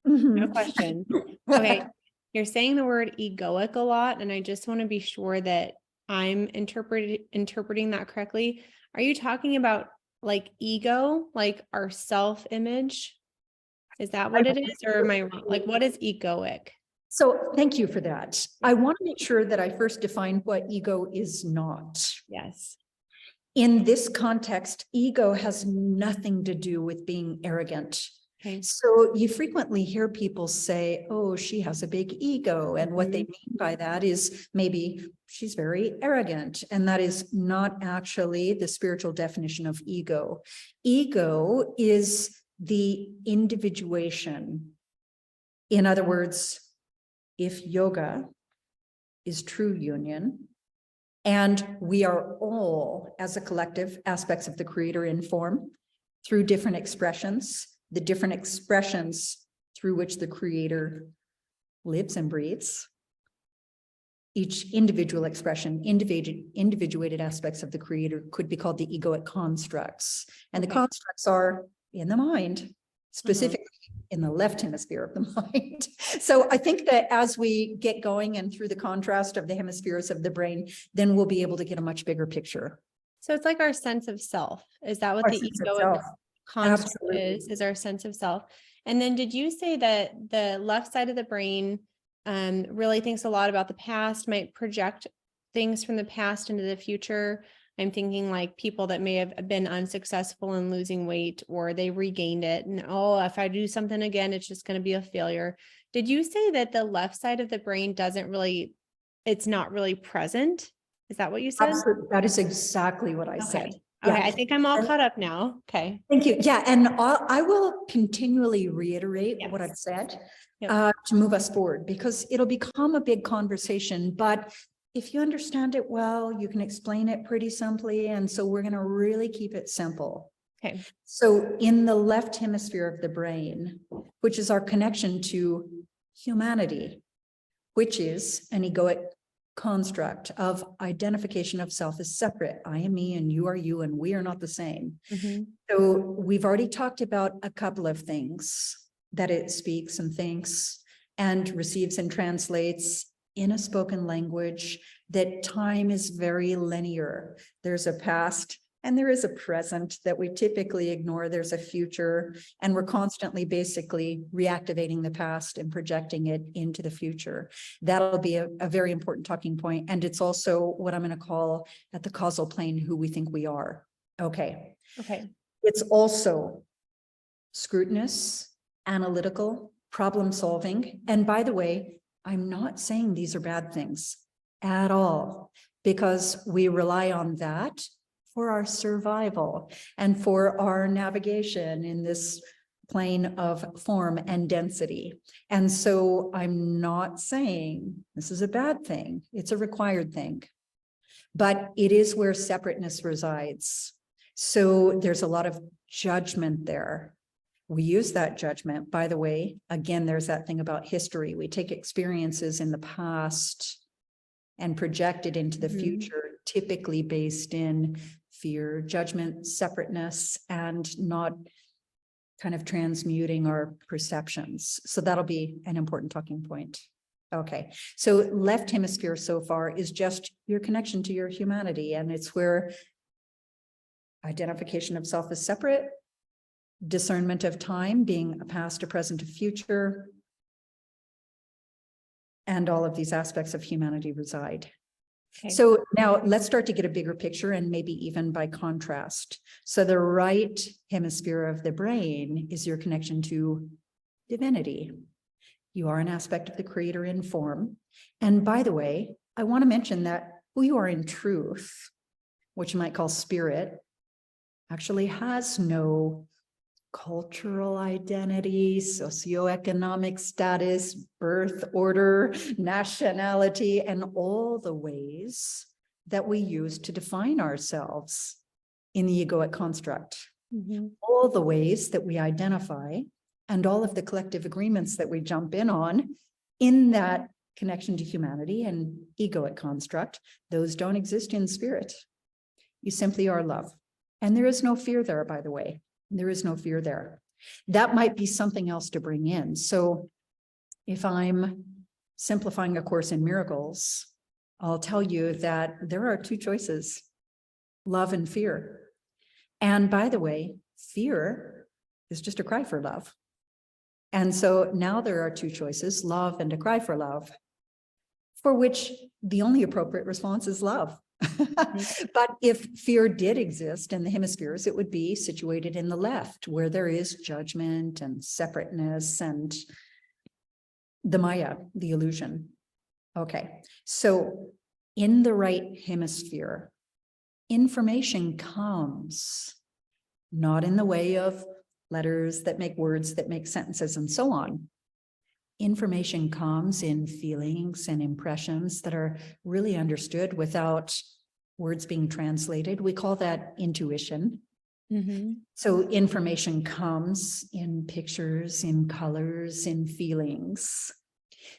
No Mhm. question. Okay. You're saying the word egoic a lot, and I just want to be sure that I'm interpreting that correctly. Are you talking about like ego, like our self-image? Is that what it is? Or am I wrong? Like, what is egoic? So thank you for that. I want to make sure that I first define what ego is not. Yes. In this context, ego has nothing to do with being arrogant. Okay. So you frequently hear people say, oh, she has a big ego. And what they mean by that is maybe she's very arrogant. And that is not actually the spiritual definition of ego. Ego is the individuation. In other words, if yoga is true union, and we are all, as a collective, aspects of the creator in form through different expressions, the different expressions through which the creator lives and breathes. Each individual expression, individuated aspects of the creator could be called the egoic constructs. And the constructs are in the mind, specifically in the left hemisphere of the mind. So I think that as we get going and through the contrast of the hemispheres of the brain, then we'll be able to get a much bigger picture. So it's like our sense of self. Is that what Our the sense of egoic self. construct Absolutely. is our sense of self? And then did you say that the left side of the brain really thinks a lot about the past, might project things from the past into the future? I'm thinking like people that may have been unsuccessful in losing weight, or they regained it. And oh, if I do something again, it's just going to be a failure. Did you say that the left side of the brain it's not really present? Is that what you said? Absolutely. That is exactly what I said. Okay. Yeah. Okay. I think I'm all caught up now. Okay. Thank you. Yeah. And I will continually reiterate what I've said to move us forward, because it'll become a big conversation. But if you understand it well, you can explain it pretty simply. And so we're going to really keep it simple. Okay. So in the left hemisphere of the brain, which is our connection to humanity, which is an egoic construct of identification of self as separate. I am me and you are you, and we are not the same. So we've already talked about a couple of things that it speaks and thinks and receives and translates in a spoken language, that time is very linear. There's a past and there is a present that we typically ignore. There's a future, and we're constantly basically reactivating the past and projecting it into the future. That'll be a very important talking point. And it's also what I'm going to call at the causal plane, who we think we are. Okay. Okay. It's also scrutinous, analytical, problem solving. And by the way, I'm not saying these are bad things at all, because we rely on that for our survival and for our navigation in this plane of form and density. And so I'm not saying this is a bad thing. It's a required thing, but it is where separateness resides. So there's a lot of judgment there. We use that judgment, by the way. Again, there's that thing about history. We take experiences in the past and project it into the future, typically based in fear, judgment, separateness, and not kind of transmuting our perceptions. So that'll be an important talking point. Okay, so left hemisphere so far is just your connection to your humanity, and it's where identification of self as separate, discernment of time being a past, a present, a future, and all of these aspects of humanity reside. Okay. So now let's start to get a bigger picture, and maybe even by contrast. So the right hemisphere of the brain is your connection to divinity. You are an aspect of the creator in form. And by the way, I want to mention that who you are in truth, which you might call spirit, actually has no cultural identity, socioeconomic status, birth order, nationality, and all the ways that we use to define ourselves in the egoic construct. All the ways that we identify and all of the collective agreements that we jump in on in that connection to humanity and egoic construct, those don't exist in spirit. You simply are love. And there is no fear there, by the way. There is no fear there. That might be something else to bring in. So if I'm simplifying A Course in Miracles, I'll tell you that there are two choices, love and fear. And by the way, fear is just a cry for love. And so now there are two choices, love and a cry for love, for which the only appropriate response is love. But if fear did exist in the hemispheres, it would be situated in the left, where there is judgment and separateness and the Maya, the illusion. Okay, so in the right hemisphere, information comes, not in the way of letters that make words that make sentences and so on. Information comes in feelings and impressions that are really understood without words being translated. We call that intuition. Mm-hmm. So information comes in pictures, in colors, in feelings.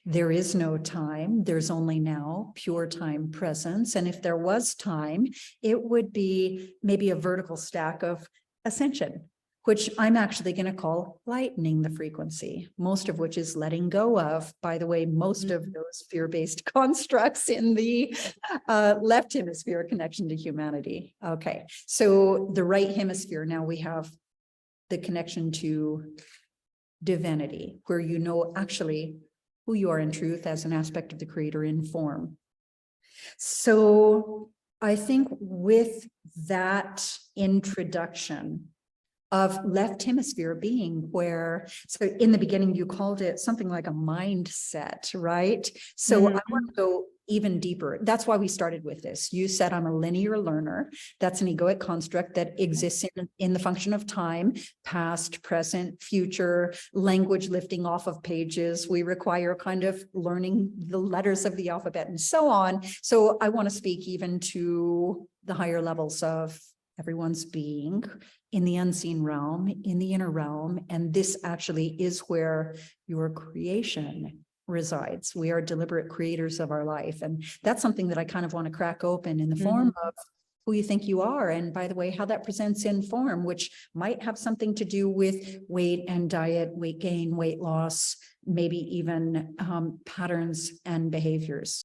There is no time. There's only now, pure time presence. And if there was time, it would be maybe a vertical stack of ascension, which I'm actually going to call lightening the frequency, most of which is letting go of, by the way, most of those fear-based constructs in the left hemisphere connection to humanity. Okay, so the right hemisphere, now we have the connection to divinity, where you know actually who you are in truth as an aspect of the creator in form. So I think with that introduction of left hemisphere being where, so in the beginning, you called it something like a mindset, right? So I want to go even deeper. That's why we started with this. You said I'm a linear learner. That's an egoic construct that exists in the function of time, past, present, future, language lifting off of pages. We require kind of learning the letters of the alphabet and so on. So I want to speak even to the higher levels of everyone's being in the unseen realm, in the inner realm. And this actually is where your creation resides. We are deliberate creators of our life. And that's something that I kind of want to crack open in the form of who you think you are. And by the way, how that presents in form, which might have something to do with weight and diet, weight gain, weight loss, maybe even patterns and behaviors.